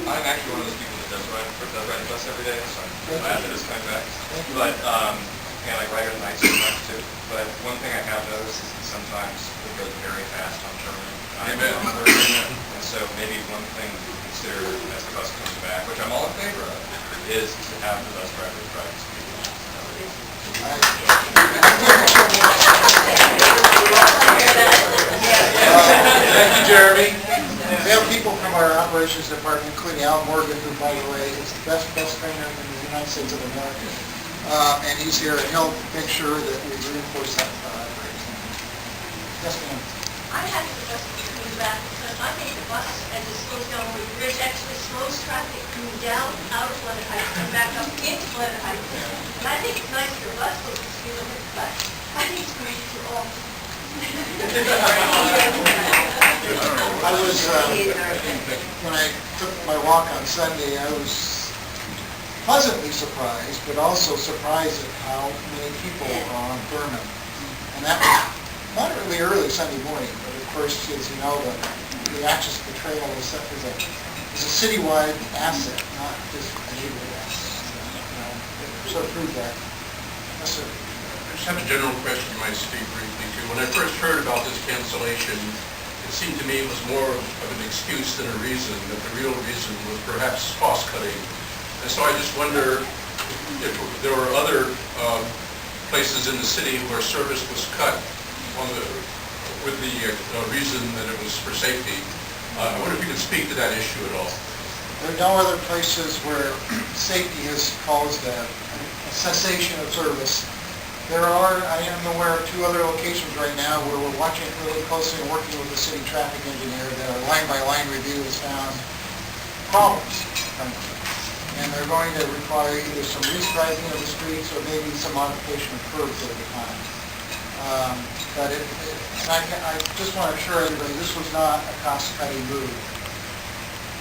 I'm actually one of those people that does ride the bus every day, so I'm glad that it's coming back. But, and I ride it at night sometimes too. But one thing I have noticed is that sometimes it goes very fast on Thurman. And so maybe one thing to consider as the bus comes back, which I'm all in favor of, is to have the bus drivers drive the speed limit. Thank you, Jeremy. We have people from our operations department, including Al Morgan, who, by the way, is the best bus trainer in the United States of America. And he's here, and he'll make sure that we reinforce that. Yes, ma'am. I had to adjust between back because I made the bus as it slows down over the bridge, actually slows traffic coming down out of Glen Heights and back up into Glen Heights. And I think it's nice your bus goes to speed limit, but I think it's great for all. I was, when I took my walk on Sunday, I was pleasantly surprised, but also surprised at how many people are on Thurman. And that was not really early Sunday morning, but of course, as you know, the access to the trail is a citywide asset, not just a neighborhood asset. So prove that. Yes, sir. I just have a general question you might speak briefly to. When I first heard about this cancellation, it seemed to me it was more of an excuse than a reason, that the real reason was perhaps cost cutting. And so I just wonder if there were other places in the city where service was cut with the reason that it was for safety. I wonder if you could speak to that issue at all. There are no other places where safety has caused a cessation of service. There are, I am aware of 2 other locations right now where we're watching it really closely and working with the city traffic engineer that our line-by-line review has found problems. And they're going to require either some restriping of the streets or maybe some modification of curbs over time. But I just want to assure everybody this was not a cost-cutting move.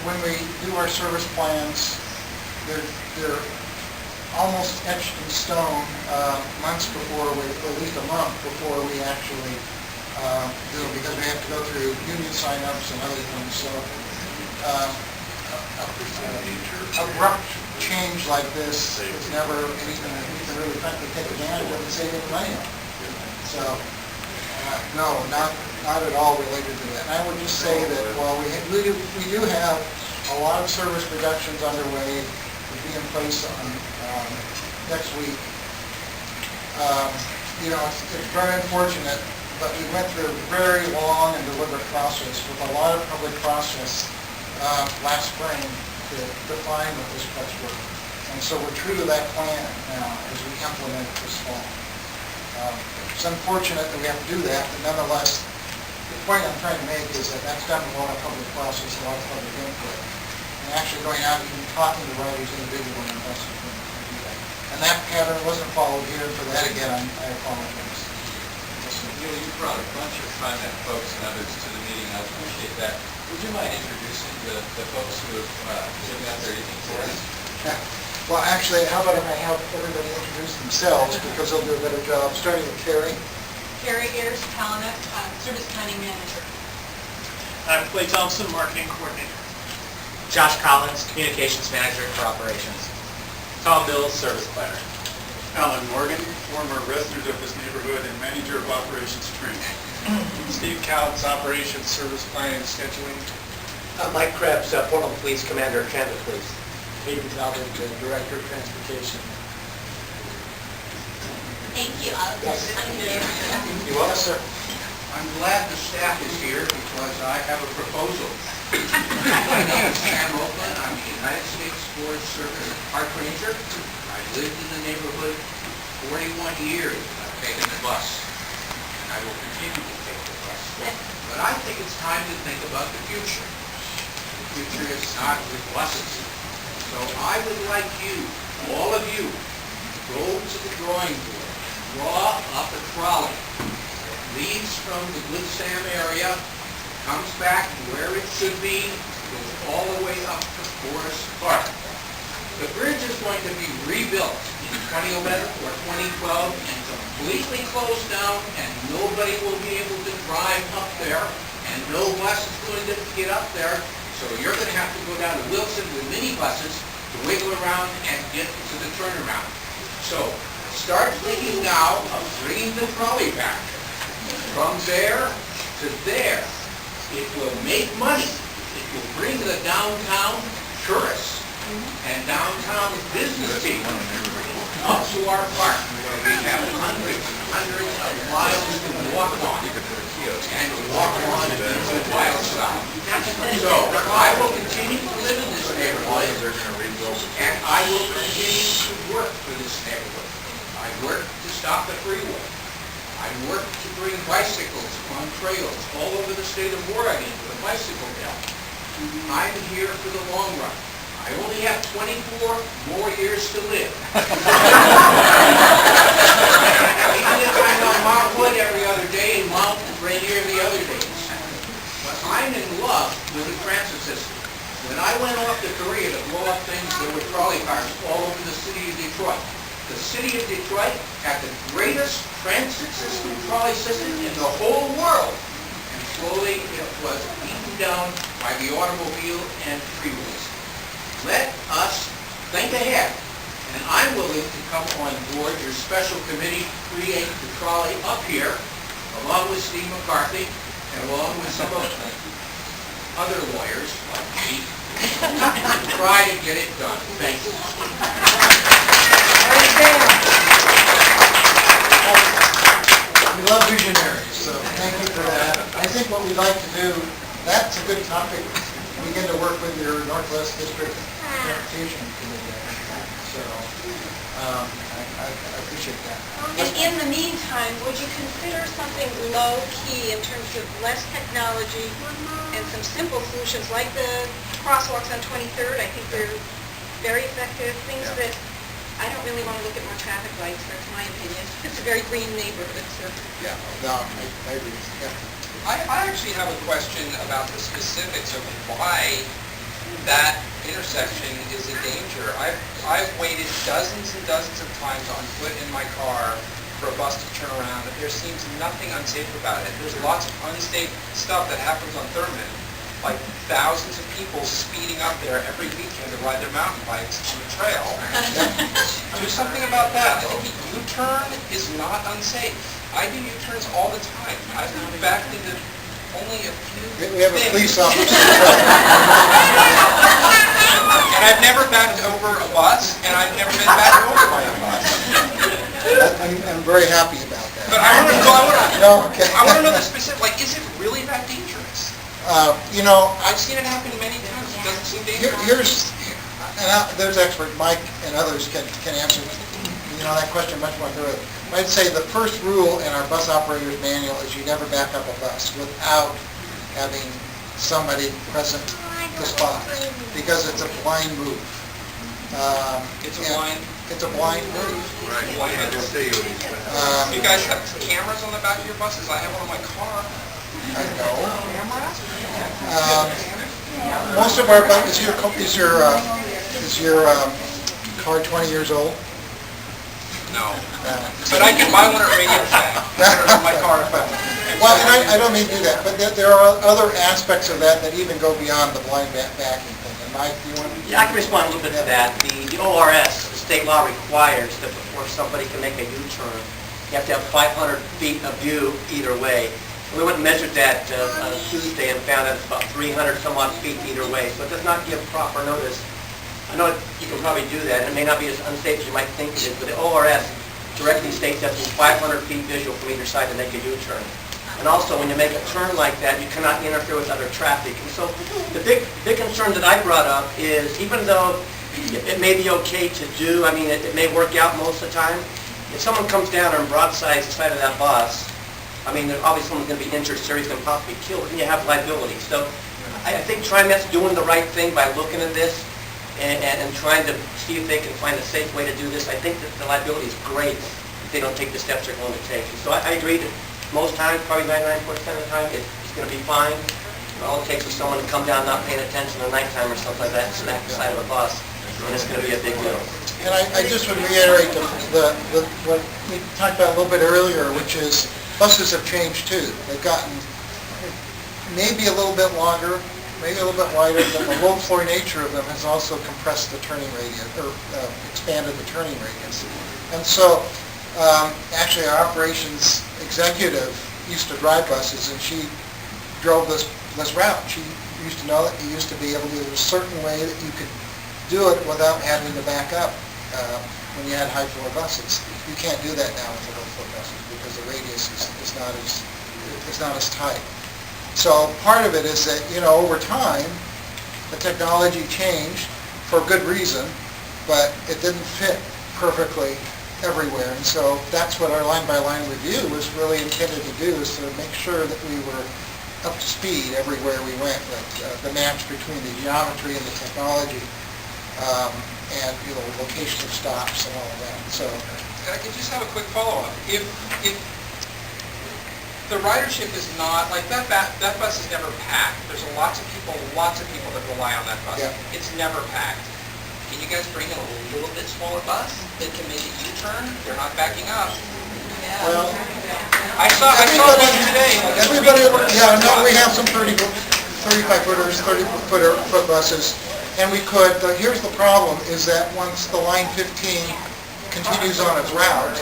When we do our service plans, they're almost etched in stone months before, at least a month before we actually do it, because we have to go through union sign-ups and other things. So abrupt change like this is never anything that we can really frankly take advantage of and save any money on. So no, not at all related to that. And I would just say that while we do have a lot of service reductions underway to be in place on next week. It's very unfortunate, but we went through a very long and deliberate process with a lot of public process last spring to define what this cuts were. And so we're true to that plan now as we implement it this fall. It's unfortunate that we have to do that, but nonetheless, the point I'm trying to make is that that's done with a lot of public process, a lot of public input, and actually going out and even talking to riders individually and that's the thing to do that. And that pattern wasn't followed here, and for that again, I apologize. You brought a bunch of TriMet folks and others to the meeting. I appreciate that. Would you mind introducing the folks who have given out their evening for us? Well, actually, how about if I have everybody introduce themselves, because they'll do a better job, starting with Carrie. Carrie Ayers, Kalanick, Service Planning Manager. I'm Clay Thompson, Marketing Coordinator. Josh Collins, Communications Manager for Operations. Tom Mills, Service Planner. Alan Morgan, former resident of this neighborhood and Manager of Operations Training. Steve Cowles, Operations, Service Planning, and Scheduling. Mike Krebs, Portland Police Commander, Transit Police. David Talbot, Director of Transportation. Thank you. You want us, sir? I'm glad the staff is here because I have a proposal. My name is Sam Oakland. I'm a United States Forest Service park ranger. I've lived in the neighborhood 41 years. I've taken the bus, and I will continue to take the bus. But I think it's time to think about the future. The future is not with buses. So I would like you, all of you, to go to the drawing board, draw up a trolley that leaves from the Good Sam area, comes back where it should be, goes all the way up to Forest Park. The bridge is going to be rebuilt in 2011 or 2012 and completely closed down, and nobody will be able to drive up there, and no bus is going to get up there. So you're going to have to go down to Wilson with minibuses to wiggle around and get to the turnaround. So start thinking now of bringing the trolley back from there to there. It will make money. It will bring the downtown tourists and downtown business people up to our park, where we have hundreds and hundreds of miles to walk on, and walk on into the wild side. So I will continue to live in this neighborhood, and I will continue to work for this neighborhood. I work to stop the freeway. I work to bring bicycles on trails all over the state of Oregon with a bicycle belt. I'm here for the long run. I only have 24 more years to live. Even if I'm on Mount Wood every other day and Mount Rainier the other days. But I'm in love with the transit system. When I went off to Korea to blow up things, there were trolley cars all over the city of Detroit. The city of Detroit had the greatest transit system, trolley system in the whole world. And slowly it was beaten down by the automobile and freeways. Let us think ahead. And I'm willing to come on board your special committee to create the trolley up here, along with Steve McCarthy, and along with some of the other lawyers like me, to try to get it done. Thank you. We love visionaries, so thank you for that. I think what we'd like to do, that's a good topic, begin to work with your Northwest District Transportation Committee. So, I appreciate that. And in the meantime, would you consider something low-key in terms of less technology and some simple solutions like the crosswalks on 23rd? I think they're very effective, things that I don't really want to look at more traffic lights, that's my opinion. It's a very green neighborhood, so. Yeah, no, I agree. Yeah. I actually have a question about the specifics of why that intersection is a danger. I've waited dozens and dozens of times on foot in my car for a bus to turn around. There seems nothing unsafe about it. There's lots of unsafe stuff that happens on Thurman, like thousands of people speeding up there every weekend to ride their mountain bikes on the trail. Do something about that. I think a U-turn is not unsafe. I do U-turns all the time. I've been backed into only a few We have a police officer. And I've never backed over a bus, and I've never been backed over by a bus. I'm very happy about that. But I want to No, okay. I want to know the specific, like, is it really that dangerous? You know, I've seen it happen many times. It doesn't seem dangerous. here's, there's expert Mike and others can answer, that question much more thoroughly. I'd say the first rule in our bus operator's manual is you never back up a bus without having somebody present to spot, because it's a blind move. It's a blind... It's a blind move. Right. You guys have cameras on the back of your buses? I have one on my car. I know. Cameras? Most of our buses, is your car 20 years old? No. But I can buy one at Radio Shack. My car. Well, and I don't mean to do that, but there are other aspects of that that even go beyond the blind backing thing. And Mike, do you want to? Yeah, I can respond a little bit to that. The ORS, the state law requires that before somebody can make a U-turn, you have to have 500 feet of view either way. We went and measured that on Tuesday and found that it's about 300 some odd feet either way, so it does not give proper notice. I know you can probably do that. It may not be as unsafe as you might think it is, but the ORS directly states that it's 500 feet visual from either side to make a U-turn. And also, when you make a turn like that, you cannot interfere with other traffic. And so the big concern that I brought up is, even though it may be okay to do, I mean, it may work out most of the time, if someone comes down and broadsides the side of that bus, I mean, obviously someone's going to be injured, seriously, and possibly killed, and you have liability. So I think TriMet's doing the right thing by looking at this and trying to see if they can find a safe way to do this. I think that the liability is great if they don't take the steps they're going to take. So I agree that most times, probably 99% of the time, it's going to be fine. All it takes is someone to come down not paying attention at nighttime or something like that, smack the side of a bus, and it's going to be a big deal. And I just would reiterate what we talked about a little bit earlier, which is buses have changed too. They've gotten maybe a little bit longer, maybe a little bit wider, but the low floor nature of them has also compressed the turning radius, or expanded the turning radius. And so, actually, our operations executive used to drive buses, and she drove this route. She used to know that you used to be able to, there was a certain way that you could do it without having to back up when you had high floor buses. You can't do that now with the low floor buses because the radius is not as tight. So part of it is that, over time, the technology changed for good reason, but it didn't fit perfectly everywhere. And so that's what our line-by-line review was really intended to do, is to make sure that we were up to speed everywhere we went, with the match between the geometry and the technology, and location of stops and all of that. So I could just have a quick follow-up. If the ridership is not, like that bus is never packed. There's lots of people that rely on that bus. Yeah. It's never packed. Can you guys bring in a little bit smaller bus that can make a U-turn? They're not backing up. well, I saw one today. everybody, we have some 35-footers, 30-foot buses, and we could, here's the problem, is that once the line 15 continues on its route,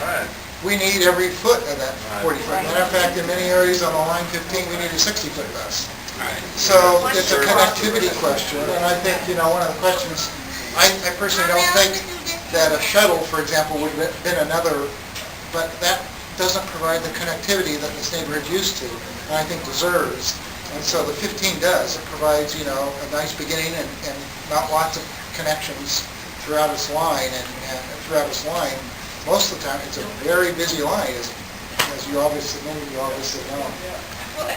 we need every foot of that 40-foot. Matter of fact, in many areas on the line 15, we need a 60-foot bus. So it's a connectivity question, and I think, one of the questions, I personally don't think that a shuttle, for example, would have been another, but that doesn't provide the connectivity that this neighborhood's used to, and I think deserves. And so the 15 does. It provides, a nice beginning and not lots of connections throughout its line, and throughout its line, most of the time, it's a very busy line, as you obviously know. Well,